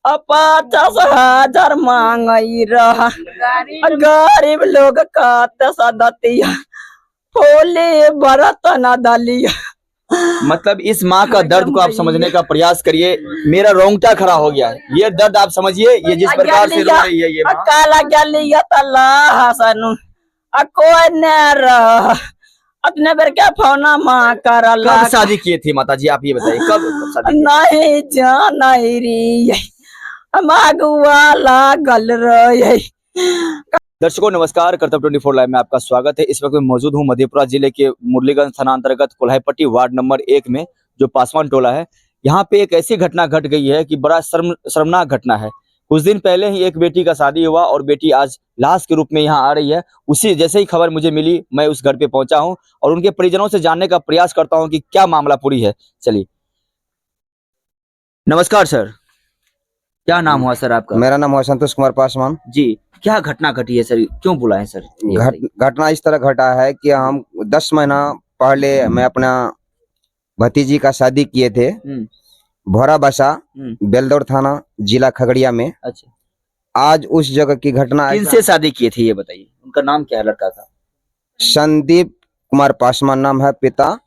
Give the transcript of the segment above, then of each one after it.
50,000 मांगई रहा गरीब लोग का सदतिया होली बरत न दलिया। मतलब इस माँ का दर्द को आप समझने का प्रयास करिए। मेरा रोंगटा खड़ा हो गया है। ये दर्द आप समझिए, ये जिस प्रकार से रो रही है ये माँ। काला गलिया तला हसन कोई न रहा अपने बेर क्या फोना माँ कर कब शादी किए थे माता जी, आप ये बताइए, कब शादी किए? नहीं जान रही मागुआ लागल रही। दर्शकों नमस्कार, कर्तव्य 24 लाइव में आपका स्वागत है। इस वक्त मैं मौजूद हूं मधेपुरा जिले के मुरलीगंज थाना अंतर्गत कोल्हाईपट्टी वार्ड नंबर 1 में, जो पासवान टोला है। यहाँ पे एक ऐसी घटना घट गई है कि बड़ा शर्मनाक घटना है। कुछ दिन पहले ही एक बेटी का शादी हुआ और बेटी आज लाश के रूप में यहाँ आ रही है। उसी जैसे ही खबर मुझे मिली, मैं उस घर पे पहुंचा हूँ और उनके परिजनों से जानने का प्रयास करता हूँ कि क्या मामला पूरी है। चलिए, नमस्कार सर, क्या नाम हुआ सर आपका? मेरा नाम है संतोष कुमार पासवान जी। क्या घटना घटी है सर, क्यों बुलाए सर? घटना इस तरह घटा है कि हम 10 महीना पहले मैं अपना भतीजी का शादी किए थे भोरा बसा बेलदौर थाना जिला खगड़िया में। अच्छा, आज उस जगह की घटना। किनसे शादी किए थे ये बताइए, उनका नाम क्या है लड़का का? संदीप कुमार पासवान नाम है, पिता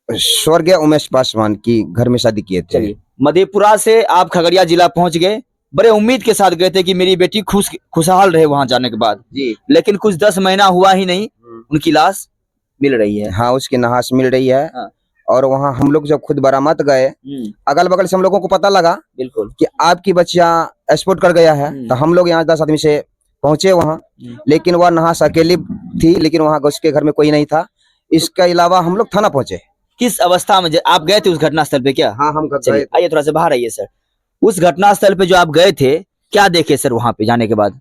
स्वर्गीय उमेश पासवान की घर में शादी किए थे। मधेपुरा से आप खगड़िया जिला पहुंच गए, बड़े उम्मीद के साथ गए थे कि मेरी बेटी खुशहाल रहे वहां जाने के बाद जी। लेकिन कुछ 10 महीना हुआ ही नहीं, उनकी लाश मिल रही है। हाँ, उसकी नहाश मिल रही है। हाँ। और वहाँ हम लोग जब खुद बरामद गए, अगल बगल से हम लोगों को पता लगा बिल्कुल कि आपकी बच्चियां एक्सपोर्ट कर गया है। तो हम लोग यहाँ 10 आदमी से पहुंचे वहाँ, लेकिन वह नहाश अकेली थी, लेकिन वहाँ उसके घर में कोई नहीं था। इसके अलावा हम लोग थाना पहुंचे। किस अवस्था में आप गए थे उस घटना स्थल पे? क्या हाँ, हम गए। आइए थोड़ा सा बाहर आइए सर। उस घटना स्थल पे जो आप गए थे, क्या देखे सर वहां पे जाने के बाद?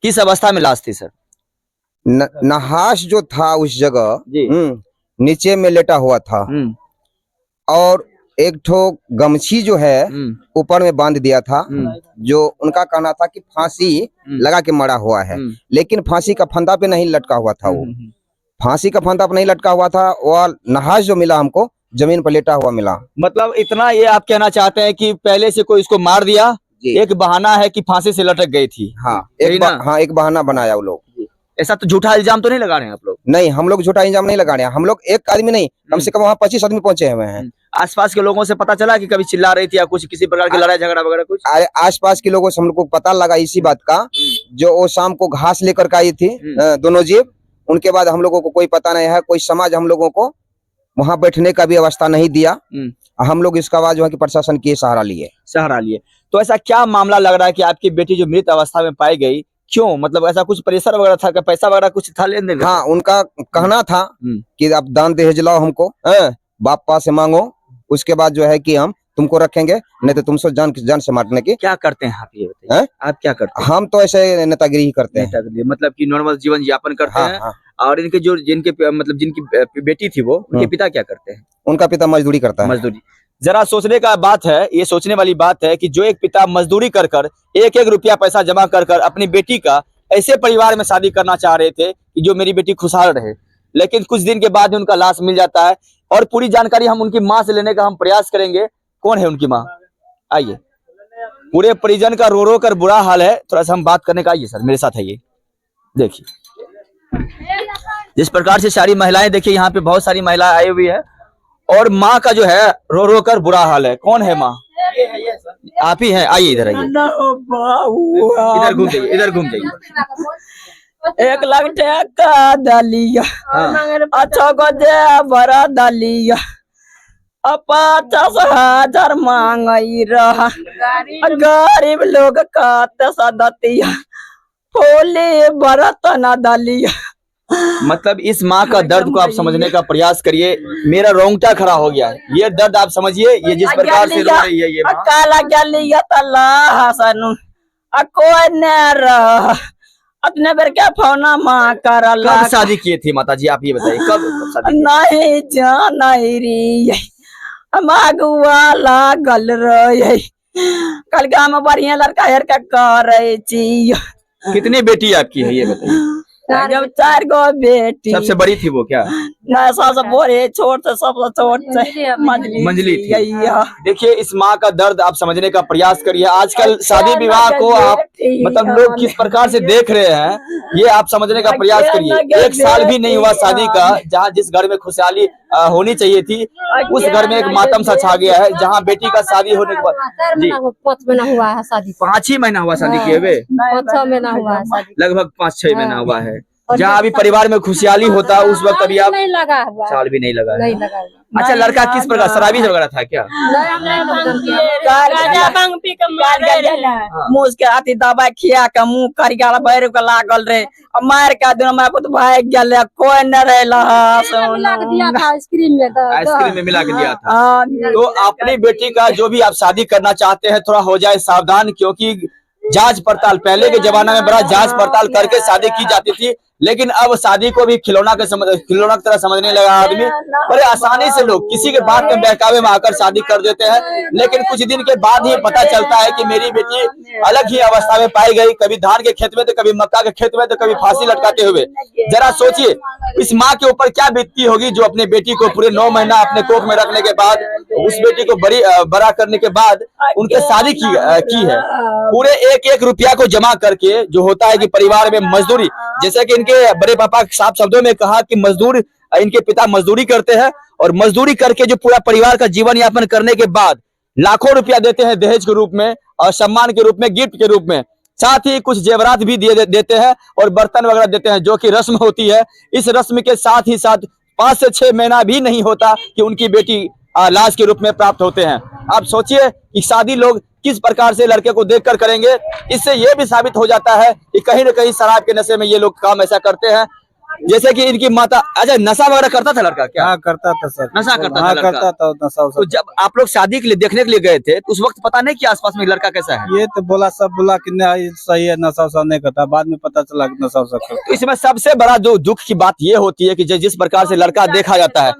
किस अवस्था में लाश थी सर? नहाश जो था उस जगह नीचे में लेटा हुआ था और एक ठो गमछी जो है ऊपर में बांध दिया था, जो उनका कहना था कि फांसी लगा के मरा हुआ है, लेकिन फांसी का फंदा पे नहीं लटका हुआ था। वो फांसी का फंदा पे नहीं लटका हुआ था। वह नहाश जो मिला हमको जमीन पर लेटा हुआ मिला। मतलब इतना ये आप कहना चाहते हैं कि पहले से कोई इसको मार दिया, एक बहाना है कि फांसी से लटक गई थी। हाँ, एक बहाना बनाया वो लोग। ऐसा तो झूठा इल्जाम तो नहीं लगा रहे हैं आप लोग? नहीं, हम लोग झूठा इल्जाम नहीं लगा रहे हैं। हम लोग एक आदमी नहीं, कम से कम वहाँ 25 आदमी पहुंचे हुए हैं। आसपास के लोगों से पता चला कि कभी चिल्ला रही थी या कुछ किसी प्रकार की लड़ाई झगड़ा वगैरह कुछ? आसपास के लोगों से हम लोग को पता लगा इसी बात का, जो वो शाम को घास लेकर के आई थी दोनों जीव। उनके बाद हम लोगों को कोई पता नहीं है, कोई समाज हम लोगों को वहाँ बैठने का भी अवस्था नहीं दिया। हम लोग इसका बाद जो है कि प्रशासन की सहारा लिए। तो ऐसा क्या मामला लग रहा है कि आपकी बेटी जो मृत अवस्था में पाई गई, क्यों? मतलब ऐसा कुछ प्रेशर वगैरह था, पैसा वगैरह कुछ था लेन देन? हाँ, उनका कहना था कि आप दान दहेज लाओ हमको, बापा से मांगो, उसके बाद जो है कि हम तुमको रखेंगे, नहीं तो तुमसे जान से मारने की। क्या करते हैं आप ये बताइए? आप क्या करते हैं? हम तो ऐसे नेतागिरी ही करते हैं। मतलब कि नॉर्मल जीवन यापन करते हैं। हाँ। और इनके जो जिनकी बेटी थी वो, उनके पिता क्या करते हैं? उनका पिता मजदूरी करता है। मजदूरी। जरा सोचने का बात है, ये सोचने वाली बात है कि जो एक पिता मजदूरी कर एक रुपया पैसा जमा कर अपनी बेटी का ऐसे परिवार में शादी करना चाह रहे थे कि जो मेरी बेटी खुशहाल रहे, लेकिन कुछ दिन के बाद ही उनका लाश मिल जाता है। और पूरी जानकारी हम उनकी माँ से लेने का हम प्रयास करेंगे। कौन है उनकी माँ? आइए, पूरे परिजन का रो कर बुरा हाल है। थोड़ा सा हम बात करने का, आइए सर मेरे साथ आइए। देखिए जिस प्रकार से सारी महिलाएं, देखिए यहाँ पे बहुत सारी महिलाएं आई हुई है और माँ का जो है रो कर बुरा हाल है। कौन है माँ? आप ही हैं? आइए इधर, आइए, इधर घूम जाइए, इधर घूम जाइए। 1 लाख टका दलिया अच्छा को दे बड़ा दलिया 50,000 मांगई रहा गरीब लोग का सदतिया होली बरत न दलिया। मतलब इस माँ का दर्द को आप समझने का प्रयास करिए। मेरा रोंगटा खड़ा हो गया है। ये दर्द आप समझिए, ये जिस प्रकार से रो रही है ये माँ। काला गलिया तला हसन कोई न रहा अपने बेर क्या फोना माँ कर। कब शादी किए थे माता जी, आप ये बताइए, कब शादी? नहीं जान रही मागुआ लागल रही कल गाँव में बढ़िया लड़का हेर के करे। कितनी बेटी आपकी है ये बताइए? जब 4 गो बेटी सबसे बड़ी थी वो क्या? ना सबसे बड़े छोट से सबसे छोट से मंजली थी। गैया। देखिए इस माँ का दर्द आप समझने का प्रयास करिए। आजकल शादी विवाह को आप मतलब लोग किस प्रकार से देख रहे हैं, ये आप समझने का प्रयास करिए। 1 साल भी नहीं हुआ शादी का, जहाँ जिस घर में खुशहाली होनी चाहिए थी उस घर में एक मातम सा छा गया है। जहाँ बेटी का शादी होने के बाद जी 5 महीना हुआ है शादी, 5 ही महीना हुआ शादी किए हुए, 5-6 महीना हुआ है शादी, लगभग 5-6 महीना हुआ है। जहाँ अभी परिवार में खुशहाली होता उस वक्त अभी आप नहीं लगा हुआ है, साल भी नहीं लगा है। नहीं लगा हुआ। अच्छा लड़का किस प्रकार शराबी वगैरह था क्या? मुँह के अति दवाई खिया के मुँह करिया बैर के लागल रहे, मार के दिन मैं पुत भाग गया, कोई न रहे मिला के दिया था आइसक्रीम में, आइसक्रीम में मिला के दिया था। तो अपनी बेटी का जो भी आप शादी करना चाहते हैं थोड़ा हो जाए सावधान, क्योंकि जांच पड़ताल पहले के जमाना में बड़ा जांच पड़ताल करके शादी की जाती थी, लेकिन अब शादी को भी खिलौना की तरह समझने लगा आदमी। बड़े आसानी से लोग किसी के बात में बहकावे में आकर शादी कर देते हैं, लेकिन कुछ दिन के बाद ही पता चलता है कि मेरी बेटी अलग ही अवस्था में पाई गई, कभी धान के खेत में तो कभी मक्का के खेत में तो कभी फांसी लटकाते हुए। जरा सोचिए इस माँ के ऊपर क्या बीतती होगी जो अपने बेटी को पूरे 9 महीना अपने कोख में रखने के बाद, उस बेटी को बड़ा करने के बाद उनके शादी की है। पूरे 1-1 रुपया को जमा करके, जो होता है कि परिवार में मजदूरी, जैसे कि इनके बड़े पापा साफ शब्दों में कहा कि मजदूर, इनके पिता मजदूरी करते हैं और मजदूरी करके जो पूरा परिवार का जीवन यापन करने के बाद लाखों रुपया देते हैं दहेज के रूप में और सम्मान के रूप में, गिफ्ट के रूप में। साथ ही कुछ जेवरात भी देते हैं और बर्तन वगैरह देते हैं, जो कि रस्म होती है। इस रस्म के साथ ही साथ 5 से 6 महीना भी नहीं होता कि उनकी बेटी लाश के रूप में प्राप्त होते हैं। आप सोचिए कि शादी लोग किस प्रकार से लड़के को देखकर करेंगे। इससे यह भी साबित हो जाता है कि कहीं न कहीं शराब के नशे में ये लोग काम ऐसा करते हैं। जैसे कि इनकी माता, अच्छा नशा वगैरह करता था लड़का क्या? हाँ करता था सर, नशा करता था लड़का? करता था नशा। तो जब आप लोग शादी के लिए देखने के लिए गए थे तो उस वक्त पता नहीं कि आसपास में लड़का कैसा है? ये तो बोला कि नहीं सही है, नशा वशा नहीं करता, बाद में पता चला कि नशा वशा करता। तो इसमें सबसे बड़ा जो दुख की बात ये होती है कि जिस प्रकार से लड़का देखा जाता है,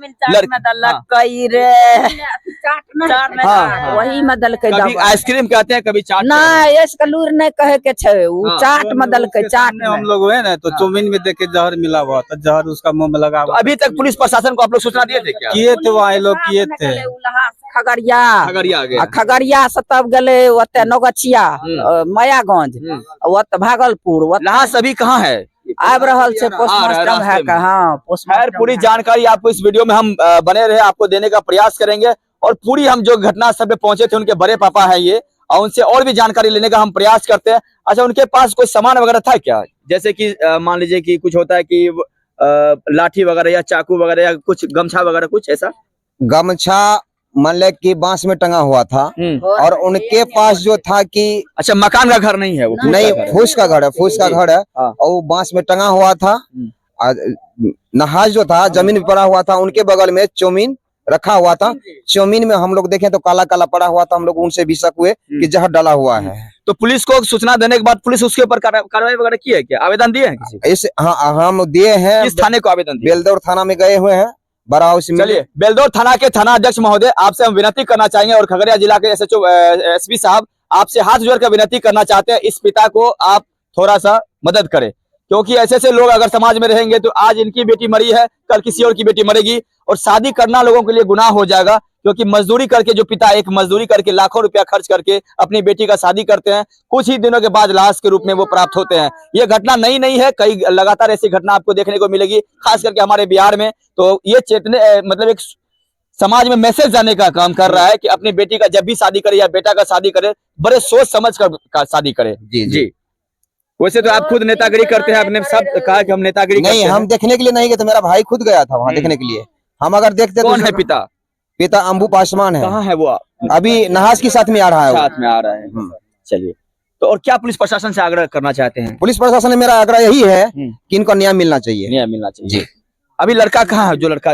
वही मदल के कभी आइसक्रीम कहते हैं, कभी चाट। नहीं इसका लूर नहीं कहे के छे, उ चाट मदल के चाट हम लोग हुए ना तो चौमिन में देखे जहर मिला हुआ था, जहर उसका मुंह में लगा तो अभी तक पुलिस प्रशासन को आप लोग सूचना दिए थे क्या? किए थे, वहाँ लोग किए थे। खगड़िया खगड़िया गए, खगड़िया से तब गले ओते नौगछिया, मायागंज, ओते भागलपुर, यहाँ सभी कहाँ है? आब रहल से पोस्टमास्टर है का। हाँ खैर पूरी जानकारी आपको इस वीडियो में हम बने रहे आपको देने का प्रयास करेंगे, और पूरी हम जो घटना स्थल पे पहुंचे थे उनके बड़े पापा है ये, और उनसे और भी जानकारी लेने का हम प्रयास करते हैं। अच्छा उनके पास कोई सामान वगैरह था क्या, जैसे कि मान लीजिए कि कुछ होता है कि लाठी वगैरह या चाकू वगैरह या कुछ गमछा वगैरह कुछ ऐसा? गमछा मान ले कि बांस में टंगा हुआ था, और उनके पास जो था कि अच्छा मकान का घर नहीं है वो? नहीं फूस का घर है, फूस का घर है, और वो बांस में टंगा हुआ था। नहाज जो था जमीन पे पड़ा हुआ था, उनके बगल में चौमिन रखा हुआ था। चौमिन में हम लोग देखें तो काला काला पड़ा हुआ था। हम लोग उनसे भी शक हुए कि जहर डाला हुआ है। तो पुलिस को सूचना देने के बाद पुलिस उसके ऊपर कार्रवाई वगैरह की है क्या? आवेदन दिए हैं किसी को? इस हाँ हम दिए हैं। किस थाने को आवेदन दिए? बेलदौर थाना में गए हुए हैं, बड़ा हाउस में। चलिए बेलदौर थाना के थाना अध्यक्ष महोदय आपसे हम विनती करना चाहेंगे, और खगड़िया जिला के SHO SP साहब आपसे हाथ जोड़कर विनती करना चाहते हैं, इस पिता को आप थोड़ा सा मदद करें, क्योंकि ऐसे लोग अगर समाज में रहेंगे तो आज इनकी बेटी मरी है, कल किसी और की बेटी मरेगी, और शादी करना लोगों के लिए गुनाह हो जाएगा। क्योंकि मजदूरी करके जो पिता एक मजदूरी करके लाखों रुपया खर्च करके अपनी बेटी का शादी करते हैं, कुछ ही दिनों के बाद लाश के रूप में वो प्राप्त होते हैं। ये घटना नई नहीं है, कई लगातार ऐसी घटना आपको देखने को मिलेगी, खास करके हमारे बिहार में। तो ये चेतने मतलब एक समाज में मैसेज जाने का काम कर रहा है कि अपनी बेटी का जब भी शादी करे या बेटा का शादी करे, बड़े सोच समझ कर शादी करे। जी वैसे तो आप खुद नेतागिरी करते हैं, आपने सब कहा कि हम नेतागिरी नहीं, हम देखने के लिए नहीं गए, तो मेरा भाई खुद गया था वहाँ देखने के लिए। हम अगर देखते कौन है पिता? पिता अंबू पासवान है। कहाँ है वो? अभी नहाज के साथ में आ रहा है, साथ में आ रहा है। चलिए, तो और क्या पुलिस प्रशासन से आग्रह करना चाहते हैं? पुलिस प्रशासन ने मेरा आग्रह यही है कि इनको न्याय मिलना चाहिए। न्याय मिलना चाहिए जी। अभी लड़का कहाँ है? जो लड़का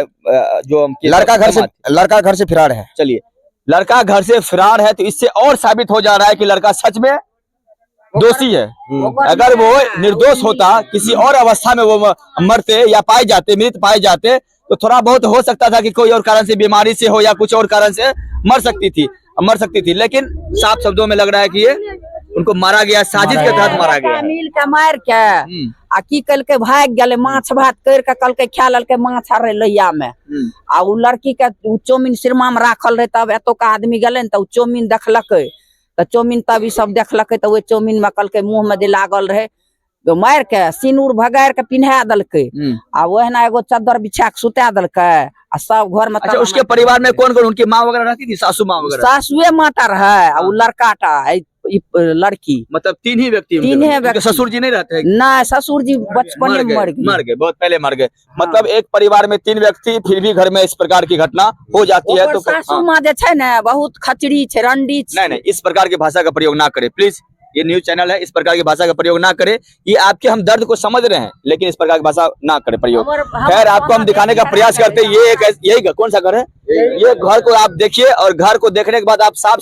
लड़का घर से फरार है। चलिए, लड़का घर से फरार है, तो इससे और साबित हो जा रहा है कि लड़का सच में दोषी है। अगर वो निर्दोष होता, किसी और अवस्था में वो मरते या पाए जाते, मृत पाए जाते, तो थोड़ा बहुत हो सकता था कि कोई और कारण से, बीमारी से हो या कुछ और कारण से मर सकती थी। लेकिन साफ शब्दों में लग रहा है कि ये उनको मारा गया, साजिश के तहत मारा गया। मिल के मार के आ की कल के भाग गए माछ भात कर के कल के खा लल के माछ आ रहे लोहिया में आ उ लड़की के उ चौमिन सिरमा में राखल रहे तब एतो का आदमी गले त उ चौमिन देखलकै त चौमिन तब ई सब देखलकै त उ चौमिन में कल के मुंह में जे लागल रहे मार के सिनूर भगार के पिन्हा दलकै आ ओहना एगो चद्दर बिछा के सुता दलकै आ सब घर में। अच्छा उसके परिवार में कौन कौन उनकी माँ वगैरह रहती थी, सासू माँ वगैरह? सासुए माता रहे आ उ लड़का टा लड़की, मतलब तीन ही व्यक्ति? तीन ही व्यक्ति। ससुर जी नहीं रहते? नहीं ससुर जी बचपन में मर गए, बहुत पहले मर गए। मतलब एक परिवार में तीन व्यक्ति फिर भी घर में इस प्रकार की घटना हो जाती है तो सासू माँ जे छै ने बहुत खचड़ी छै, रंडी छै। नहीं इस प्रकार की भाषा का प्रयोग ना करे प्लीज, ये न्यूज चैनल है, इस प्रकार की भाषा का प्रयोग ना करे। ये आपके हम दर्द को समझ रहे हैं लेकिन इस प्रकार की भाषा ना करे प्रयोग। खैर आपको हम दिखाने का प्रयास करते हैं ये एक यही कौन सा घर है, ये घर को आप देखिए और घर को देखने के बाद आप साफ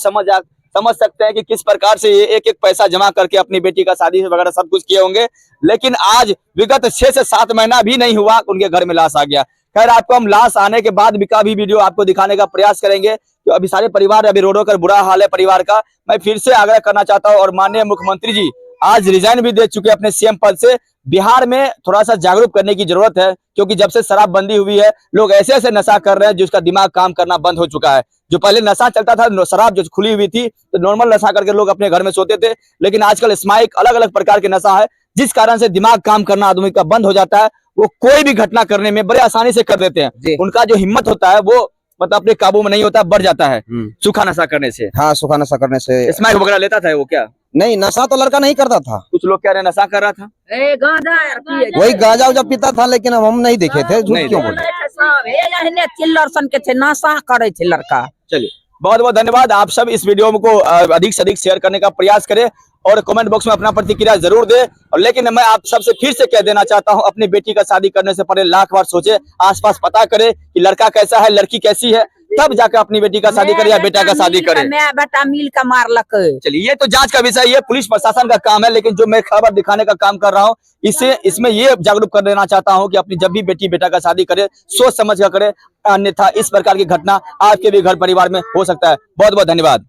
समझ सकते हैं कि किस प्रकार से ये एक एक पैसा जमा करके अपनी बेटी का शादी वगैरह सब कुछ किए होंगे। लेकिन आज विगत 6 से 7 महीना भी नहीं हुआ उनके घर में लाश आ गया। खैर आपको हम लाश आने के बाद का भी वीडियो आपको दिखाने का प्रयास करेंगे। तो अभी सारे परिवार अभी रो कर बुरा हाल है परिवार का। मैं फिर से आग्रह करना चाहता हूँ और माननीय मुख्यमंत्री जी आज रिजाइन भी दे चुके अपने सीएम पद से। बिहार में थोड़ा सा जागरूक करने की जरूरत है क्योंकि जब से शराबबंदी हुई है लोग ऐसे ऐसे नशा कर रहे हैं जिसका दिमाग काम करना बंद हो चुका है। जो पहले नशा चलता था, शराब जो खुली हुई थी तो नॉर्मल नशा करके लोग अपने घर में सोते थे, लेकिन आजकल स्माइक अलग अलग प्रकार के नशा है जिस कारण से दिमाग काम करना आदमी का बंद हो जाता है। वो कोई भी घटना करने में बड़े आसानी से कर देते हैं। उनका जो हिम्मत होता है वो मतलब अपने काबू में नहीं होता, बढ़ जाता है सूखा नशा करने से। हाँ सूखा नशा करने से। स्माइक वगैरह लेता था वो क्या? नहीं नशा तो लड़का नहीं करता था, कुछ लोग कह रहे नशा कर रहा था, वही गांजा उजा पीता था लेकिन हम नहीं देखे थे, झूठ क्यों बोले। चिल्लर सन के थे नशा करे थे लड़का। चलिए बहुत बहुत धन्यवाद। आप सब इस वीडियो को अधिक से अधिक शेयर करने का प्रयास करें और कमेंट बॉक्स में अपना प्रतिक्रिया जरूर दें। और लेकिन मैं आप सबसे फिर से कह देना चाहता हूं अपनी बेटी का शादी करने से पहले लाख बार सोचे, आसपास पता करें कि लड़का कैसा है लड़की कैसी है, तब जाकर अपनी बेटी का शादी करे या बेटा का शादी करे। मैं बेटा मिल का मारलक। चलिए ये तो जांच का विषय, ये पुलिस प्रशासन का काम है, लेकिन जो मैं खबर दिखाने का काम कर रहा हूँ इसमें ये जागरूक कर देना चाहता हूँ कि अपनी जब भी बेटी बेटा का शादी करे सोच समझ कर करे, अन्यथा इस प्रकार की घटना आपके भी घर परिवार में हो सकता है। बहुत बहुत धन्यवाद।